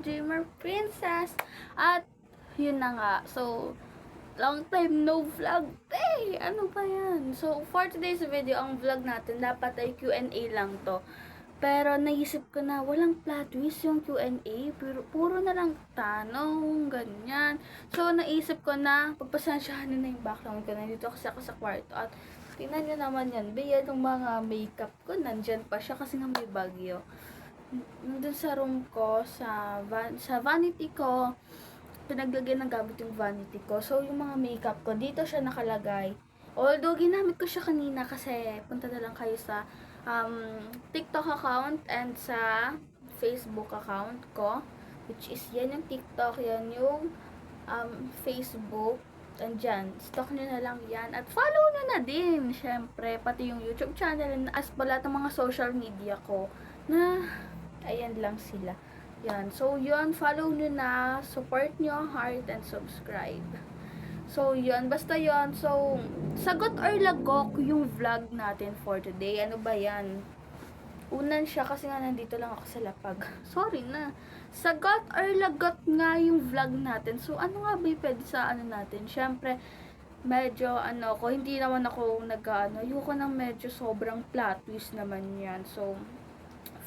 Dreamer Princess. At, yun na nga. So, long time no vlog. Hey! Ano ba yan? So, for today's video, ang vlog natin, dapat ay Q&A lang to. Pero, naisip ko na, walang plot twist yung Q&A. Pero, puro na lang tanong, ganyan. So, naisip ko na, pagpasensyahan na yung background ko. Nandito kasi ako sa kwarto. At, tingnan nyo naman yan. Baya ng mga makeup ko, nandyan pa siya kasi nga may bagyo. Nandun sa room ko, sa vanity ko, pinaglagyan ng gamit yung vanity ko. So, yung mga makeup ko, dito siya nakalagay. Although, ginamit ko siya kanina kasi punta na lang kayo sa TikTok account and sa Facebook account ko. Which is, yan yung TikTok, yan yung Facebook. Andyan, stalk nyo na lang yan. At follow nyo na din, syempre, pati yung YouTube channel and as pala ng mga social media ko na ayan lang sila. Yan. So, yun. Follow nyo na. Support nyo. Heart and subscribe. So, yun. Basta yun. So, sagot or lagok yung vlog natin for today. Ano ba yan? Unan siya kasi nga nandito lang ako sa lapag. Sorry na. Sagot or lagot nga yung vlog natin. So, ano nga ba yung pwede sa ano natin? Syempre, medyo hindi naman ako ayoko ng medyo sobrang plot twist naman yan. So,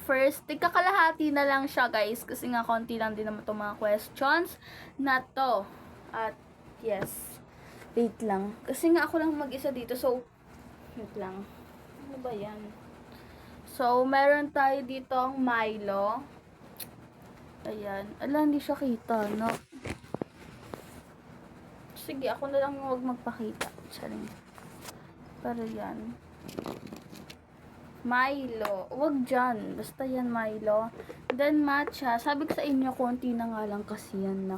first, tigkakalahati na lang siya guys kasi nga konti lang din naman itong mga questions na to. At yes, wait lang. Kasi nga ako lang mag-isa dito, so wait lang. Ano ba yan? So, meron tayo dito ang Milo. Ayan. Ala, hindi siya kita, no? Sige, ako na lang yung huwag magpakita. Charing. Pero yan. Milo. Huwag dyan. Basta yan, Milo. Then, matcha. Sabi ko sa inyo, konti na nga lang kasi yan.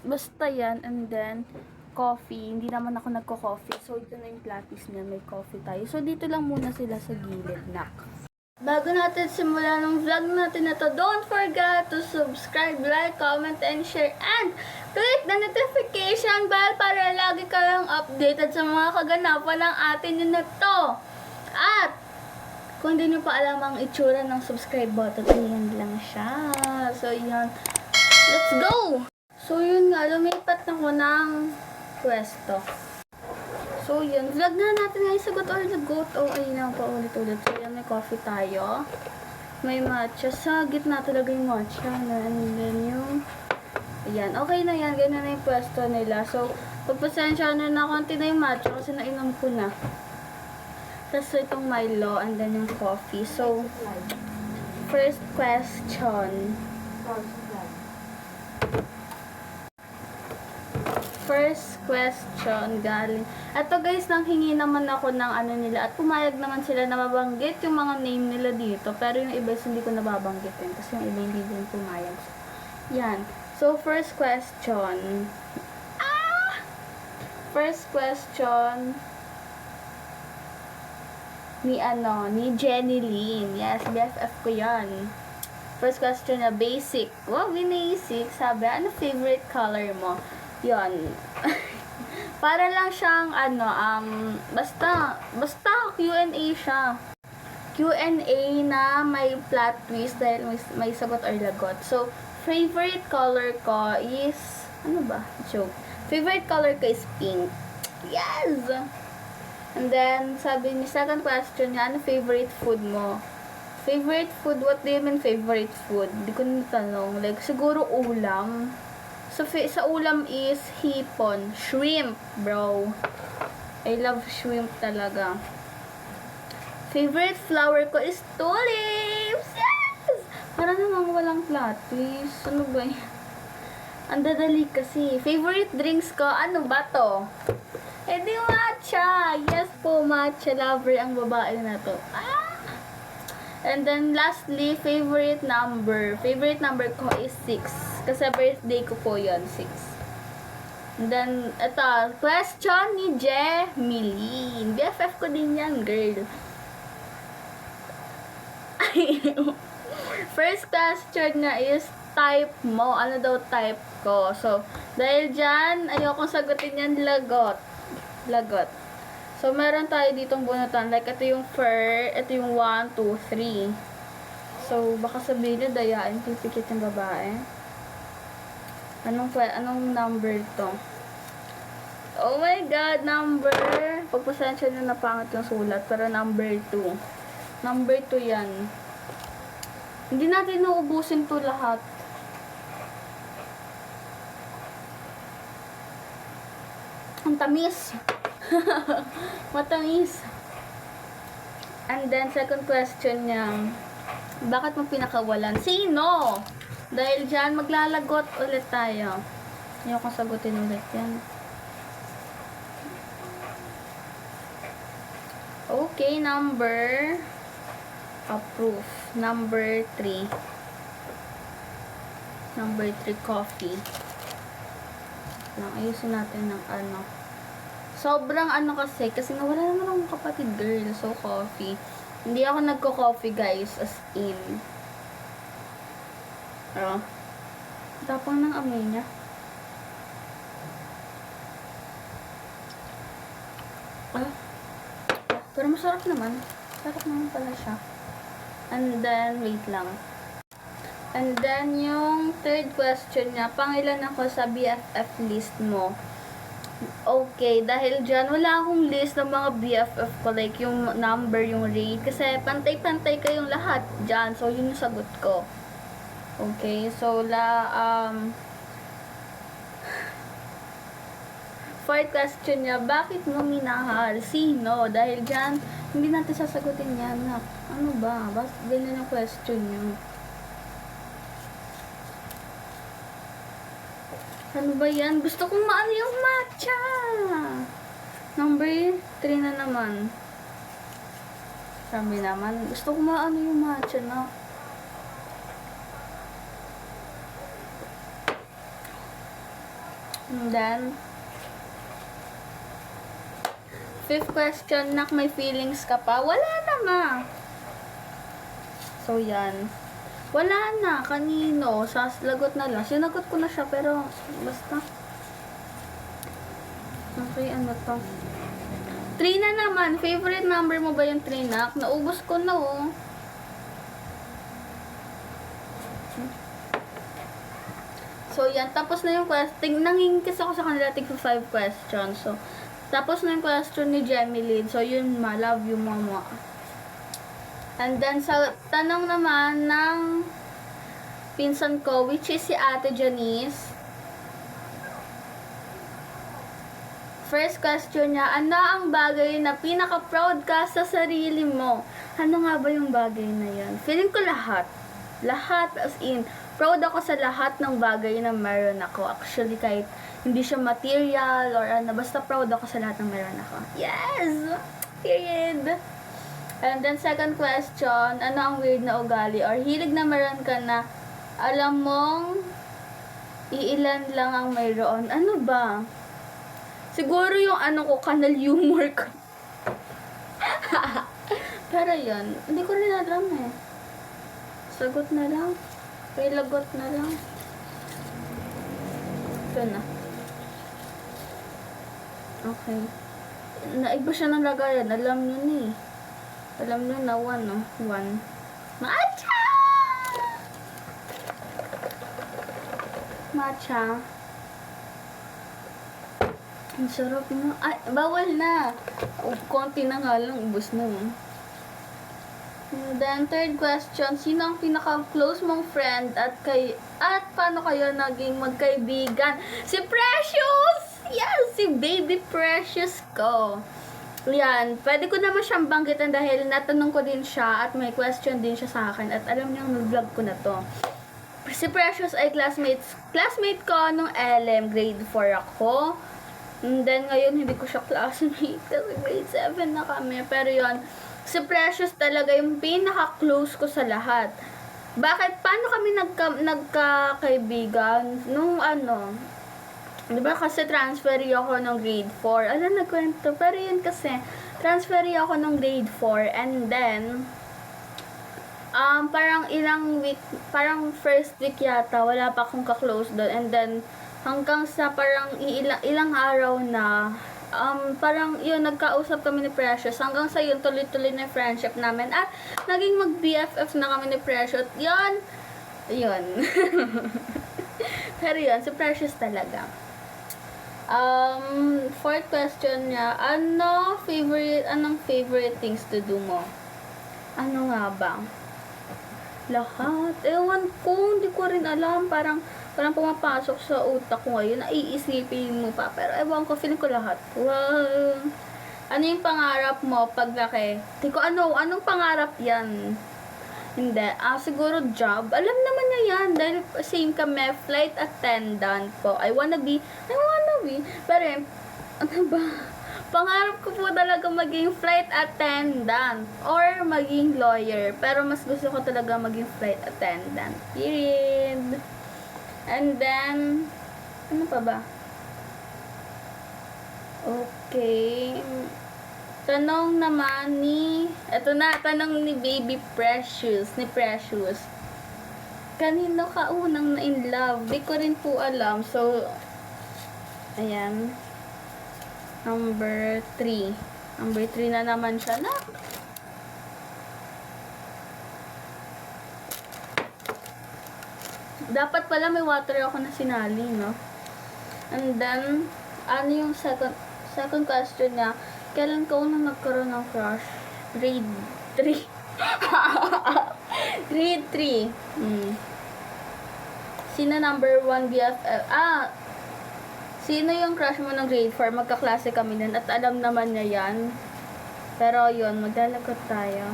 Basta yan. And then, coffee. Hindi naman ako nagko-coffee. So, ito na yung platis niya. May coffee tayo. So, dito lang muna sila sa gilid, nak. Bago natin simulan ng vlog natin na to, don't forget to subscribe, like, comment, and share. And click the notification bell para lagi kayong updated sa mga kaganapan ng atin yun na to. At kung di nyo pa alam ang itsura ng subscribe button, yan lang siya. So, yan. Let's go! So, yun nga. Lumipat ako ng pwesto. So, yun. Vlog na natin ngayon. Sagot or lagot. Oh, ayun na pa ulit-ulit. So, yan. May coffee tayo. May matcha. Sa gitna talaga yung matcha. And then yung ayan. Okay na yan. Ganyan na yung pwesto nila. So, pagpasensya na konti na yung matcha kasi nainom ko na. Tapos itong Milo. And then yung coffee. So, first question. First question galing. Ito guys, nang hingi naman ako ng ano nila at pumayag naman sila na mabanggit yung mga name nila dito. Pero yung iba hindi ko nababanggitin kasi yung iba hindi din pumayag. Yan. So, first question. First question ni Jenny Lynn. Yes, BFF ko yan. First question na basic. Wow, basic. Sabi, ano favorite color mo? Yon. Para lang siyang basta Q&A siya. Q&A na may plot twist dahil may sagot or lagot. So, favorite color ko is ano ba? Joke. Favorite color ko is pink. Yes. And then sabi ni second question niya, ano favorite food mo? Favorite food? What do you mean favorite food? Hindi ko natanong. Like siguro ulam. So, sa ulam is hipon. Shrimp, bro. I love shrimp talaga. Favorite flower ko is tulips. Yes! Para namang walang plot twist. Ano ba yan? Ang dadali kasi. Favorite drinks ko, ano ba to? Eh di matcha. Yes po, matcha lover ang babae na to. And then lastly, favorite number. Favorite number ko is 6. Kasi birthday ko po yun, 6. And then, ito, question ni Jemilyn. BFF ko din yan, girl. First question na is, type mo. Ano daw type ko? So, dahil dyan, ayokong sagutin yan, lagot. Lagot. So, meron tayo ditong bunutan. Like, ito yung fur. Ito yung 1, 2, 3. So, baka sabihin nyo, dayain, pipikit yung babae. Anong number to? Oh my God, number! Pagpasensya nyo na pangit yung sulat, pero number 2. Number 2 yan. Hindi natin nauubusin to lahat. Ang tamis! Matamis! And then, second question niya, bakit mo pinakawalan? Sino? Dahil dyan, maglalagot ulit tayo. Ayokong sagutin ulit yan. Okay, number approve. Number 3. Number 3, coffee. Ayusin natin ng ano. Sobrang ano kasi nga wala naman akong kapatid girl. So, coffee. Hindi ako nagko-coffee guys, as in. Tapang ng amoy niya. Pero masarap naman. Sarap naman pala siya. And then, wait lang. And then, yung third question niya, pangilan ako sa BFF list mo? Okay, dahil dyan, wala akong list ng mga BFF ko, like yung number, yung rate, kasi pantay-pantay kayong lahat dyan, so yun yung sagot ko. Okay, so fourth question niya, bakit mo minahal? Sino? Dahil dyan, hindi natin sasagutin yan. Ano ba? Basta ganyan yung question niyo. Ano ba yan? Gusto kong maano yung matcha. Number 3 na naman. Sabi naman, gusto kong maano yung matcha na. And then, fifth question, nak, may feelings ka pa? Wala naman. So, yan. Wala na. Kanino? Lagot na lang. Sinagot ko na siya, pero basta. Okay, ano to? 3 na naman. Favorite number mo ba yung 3, nak? Naubos ko na, oh. So, yan. Tapos na yung question. Nangingkis ako sa kanila. Tig 5 questions. So, tapos na yung question ni Jemilyn. So, yun, ma. Love you, mama. And then, sa tanong naman ng pinsan ko, which is si Ate Janice. First question niya, ano ang bagay na pinaka-proud ka sa sarili mo? Ano nga ba yung bagay na yan? Feeling ko lahat. Lahat, as in, proud ako sa lahat ng bagay na meron ako. Actually, kahit hindi siya material or ano, basta proud ako sa lahat ng meron ako. Yes! Period! And then, second question, ano ang weird na ugali or hilig na meron ka na alam mong iilan lang ang mayroon? Ano ba? Siguro yung ano ko, kanal humor ko. Pero yun, hindi ko rin alam eh. Sagot na lang. Lagot na lang. Ito na. Okay. Naiba siya ng lagayan. Alam nyo na eh. Alam nyo na 1, no? 1. Matcha! Matcha. Ang sarap na. Ay, bawal na. Konti na nga lang. Ubus na. And then, third question. Sino ang pinaka-close mong friend at paano kayo naging magkaibigan? Si Precious! Yes! Si Baby Precious ko. Yan, pwede ko naman siyang banggitan dahil natanong ko din siya at may question din siya sa akin at alam niyo, nag-vlog ko na to. Si Precious ay classmate ko nung LM, grade 4 ako. And then ngayon hindi ko siya classmate kasi grade 7 na kami. Pero yon, si Precious talaga yung pinaka-close ko sa lahat. Bakit? Paano kami nagkakaibigan? Nung ano, diba kasi transferi ako ng grade 4. Alam, nagkwento. Pero yun kasi, transferi ako ng grade 4. And then, parang ilang week, parang first week yata, wala pa akong ka-close doon. And then, hanggang sa parang ilang araw na, parang yun, nagkausap kami ni Precious. Hanggang sa yun, tuloy-tuloy na yung friendship namin. At naging mag-BFF na kami ni Precious. Yun. Pero yun, si Precious talaga. Fourth question niya, anong favorite things to do mo? Ano nga ba? Lahat. Ewan ko, hindi ko rin alam. Parang pumapasok sa utak ko ngayon. Naiisipin mo pa. Pero ewan ko, feeling ko lahat. Wow. Ano yung pangarap mo paglaki? Di ko anong pangarap yan? Hindi. Siguro job. Alam naman niya yan. Dahil same kami, flight attendant po. I wanna be. Pero, ano ba? Pangarap ko po talaga maging flight attendant or maging lawyer. Pero mas gusto ko talaga maging flight attendant. Period. And then, ano pa ba? Okay. Tanong ni Baby Precious, ni Precious. Kanino ka unang na in love? Di ko rin po alam. So, ayan. Number 3. Number 3 na naman siya na. Dapat pala may water ako na sinali, no? And then, ano yung second question niya? Kailan ka unang nagkaroon ng crush? Grade 3. Grade 3. Sino number 1 BFF? Sino yung crush mo ng grade 4? Magkaklase kami nun at alam naman niya yan. Pero yun, maglalagot tayo.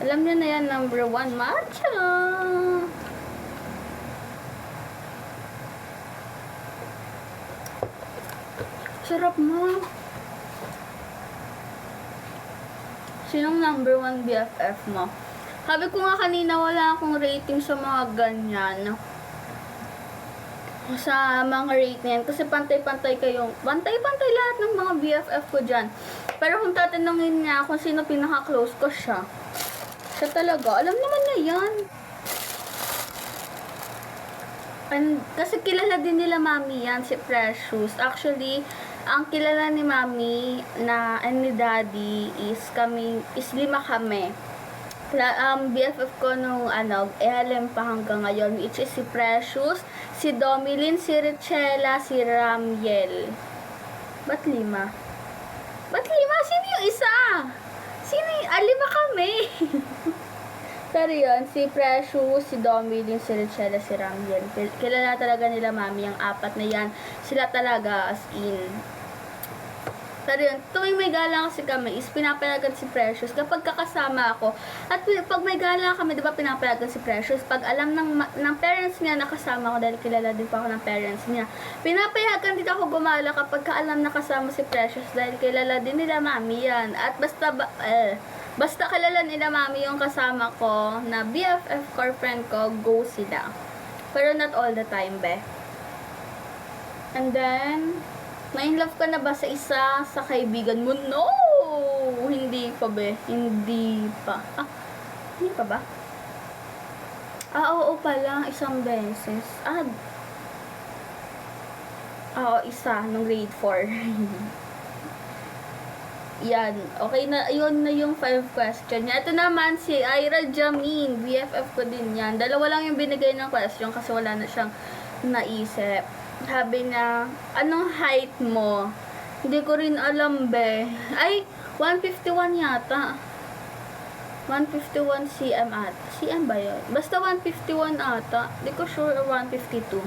Alam niya na yan, number 1, matcha! Sarap mo. Sinong number 1 BFF mo? Sabi ko nga kanina, wala akong rating sa mga ganyan. Sa mga rate na yan. Kasi pantay-pantay lahat ng mga BFF ko dyan. Pero kung tatanungin niya kung sino pinaka-close ko siya talaga. Alam naman na yan. Kasi kilala din nila mami yan, si Precious. Actually, ang kilala ni mami and ni daddy is 5 kami. BFF ko nung alam pa hanggang ngayon, which is si Precious, si Domilin, si Richella, si Ramiel. Ba't 5? Sino yung isa? Sino yung 5 kami? Pero yun, si Precious, si Domilin, si Richella, si Ramiel. Kilala talaga nila mami ang 4 na yan. Sila talaga as in. Pero yun, tuwing may gala kasi kami is pinapayagan si Precious kapag kakasama ako. At pag may gala kami, di ba pinapayagan si Precious? Pag alam ng parents niya nakasama ko, dahil kilala din pa ako ng parents niya, pinapayagan din ako gumala kapag kaalam nakasama si Precious dahil kilala din nila mami yan. At basta kilala nila mami yung kasama ko na BFF core friend ko, go sila. Pero not all the time, be. And then, na-inlove ka na ba sa isa sa kaibigan mo? No! Hindi pa, be. Hindi pa. Hindi pa ba? Oo pala. Isang beses. Oo, isa. Nung grade 4. Yan. Okay na. Yun na yung 5 question niya. Ito naman si Ira Jamin. BFF ko din yan. 2 lang yung binigay ng question kasi wala na siyang naisip. Sabi na, anong height mo? Hindi ko rin alam, be. Ay, 151 yata. 151 cm ata. cm ba yun? Basta 151 ata. Hindi ko sure, 152.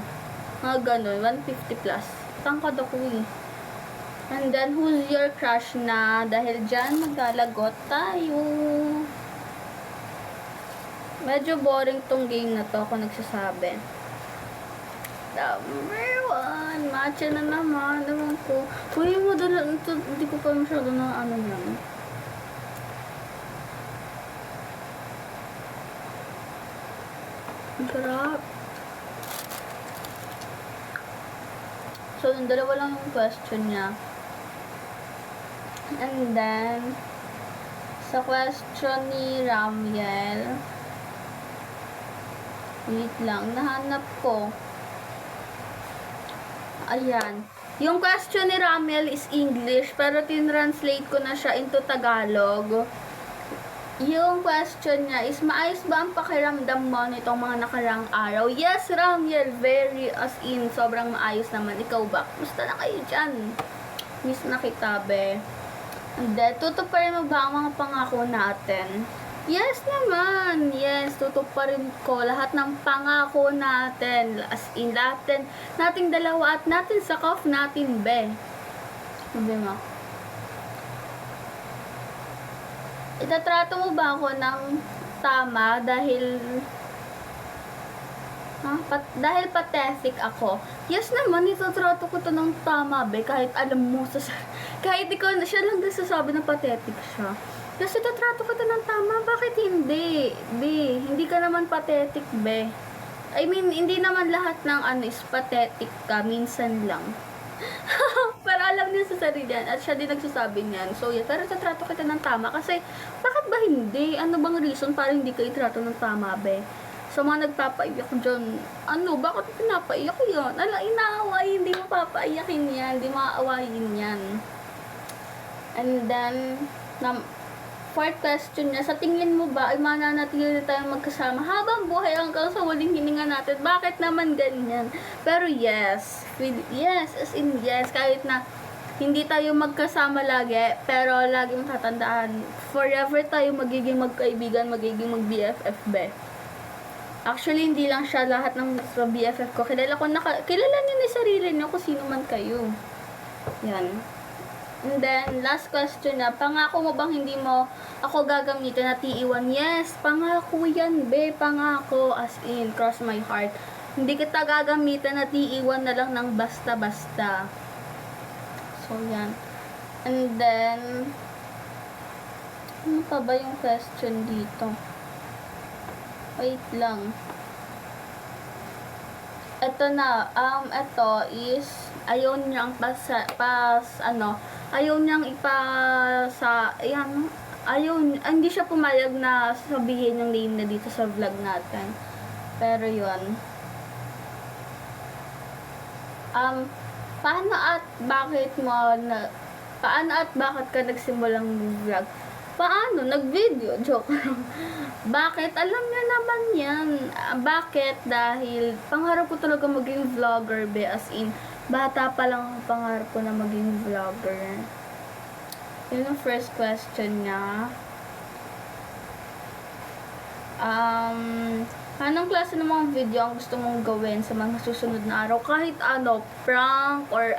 Mga ganun, 150 plus. Tangkad ako eh. And then, who's your crush na? Dahil dyan, maglalagot tayo. Medyo boring tong game na to, ako nagsasabi. Number 1, matcha na naman. Naman ko. Uy, hindi ko pa masyado na yan. Ang sarap. So, yung 2 lang yung question niya. And then, sa question ni Ramiel, wait lang, nahanap ko. Ayan. Yung question ni Ramel is English, pero tinranslate ko na siya into Tagalog. Yung question niya is, maayos ba ang pakiramdam mo nitong mga nakaraang araw? Yes, Ramel, very as in, sobrang maayos naman. Ikaw ba? Musta na kayo dyan? Miss na kita, be. And then, tutuparin mo ba ang mga pangako natin? Yes naman. Yes, tutuparin ko lahat ng pangako natin. As in, nating dalawa at natin sa cough natin, be. Sabi mo. Itatrato mo ba ako ng tama dahil dahil pathetic ako? Yes naman, itatrato ko to ng tama, be. Kahit alam mo, kahit ikaw, siya lang nagsasabi na pathetic siya. Kasi tatrato ka to ng tama, bakit hindi? Be, hindi ka naman pathetic, be. I mean, hindi naman lahat ng is pathetic ka, minsan lang. Pero alam niya sa sarili yan, at siya din nagsasabi niyan. So, yeah, pero tatrato kita ng tama, kasi, bakit ba hindi? Ano bang reason para hindi ka itrato ng tama, be? So, mga nagpapaiyak dyan, bakit pinapaiyak yun? Inaaway, hindi mo papaiyakin yan, hindi maaawayin yan. And then, fourth question niya, sa tingin mo ba ay mananatili tayong magkasama habang buhay hanggang sa waling hininga natin? Bakit naman ganyan? Pero yes, as in yes, kahit na hindi tayo magkasama lagi, pero lagi matatandaan, forever tayo magiging magkaibigan, magiging mag-BFF, be. Actually, hindi lang siya lahat ng BFF ko. Kilala niyo na sarili niyo kung sino man kayo. Yan. And then, last question na, pangako mo bang hindi mo ako gagamitin na T1? Yes, pangako yan, be, pangako, as in, cross my heart. Hindi kita gagamitin na T1 na lang ng basta-basta. So, yan. And then, ano pa ba yung question dito? Wait lang. Ito na, ito is, ayaw niyang ayaw niyang hindi siya pumayag na sabihin yung name na dito sa vlog natin. Pero yun. Paano at bakit ka nagsimulang vlog? Paano? Nag-video? Joke lang. Bakit? Alam niyo naman yan. Bakit? Dahil pangarap ko talaga maging vlogger, be. As in, bata pa lang ang pangarap ko na maging vlogger. Yun yung first question niya. Anong klase ng mga video ang gusto mong gawin sa mga susunod na araw? Kahit prank or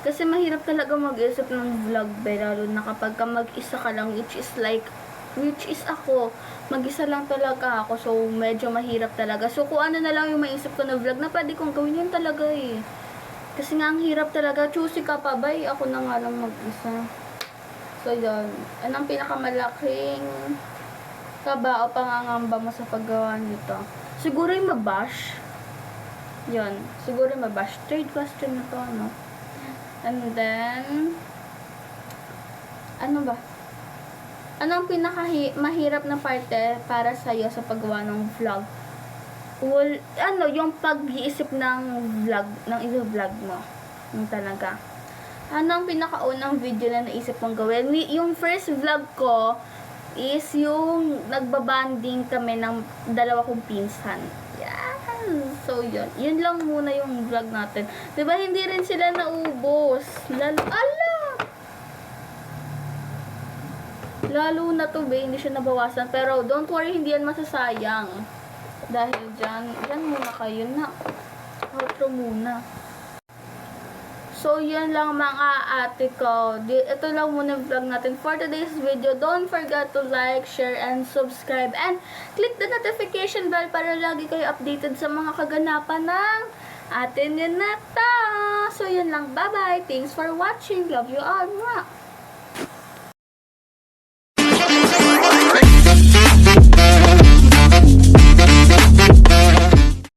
Kasi mahirap talaga mag-isip ng vlog, be, lalo na kapag mag-isa ka lang, which is ako. Mag-isa lang talaga ako, so medyo mahirap talaga. So kung ano na lang yung maisip ko na vlog na pwede kong gawin, yun talaga eh. Kasi nga ang hirap talaga, choosy ka pa ba? Ako na nga lang mag-isa. So yun, anong pinakamalaking kaba o pangangamba mo sa paggawa nito? Siguro yung mabash. Yun, siguro yung mabash. Third question na to, And then, ano ba? Anong mahirap na parte para sa'yo sa paggawa ng vlog? Well, yung pag-iisip ng vlog, ng i-vlog mo. Yung talaga. Anong pinakaunang video na naisip mong gawin? Yung first vlog ko is yung nagbabanding kami ng dalawa kong pinsan. So, yun. Yun lang muna yung vlog natin. Diba, hindi rin sila naubos. Lalo na to, be. Hindi siya nabawasan. Pero, don't worry, hindi yan masasayang. Dahil dyan muna kayo na. Outro muna. So, yun lang mga ate ko. Ito lang muna yung vlog natin for today's video. Don't forget to like, share, and subscribe. And click the notification bell para lagi kayo updated sa mga kaganapan ng atin yun na ta. So, yun lang. Bye-bye. Thanks for watching. Love you all. Mwah!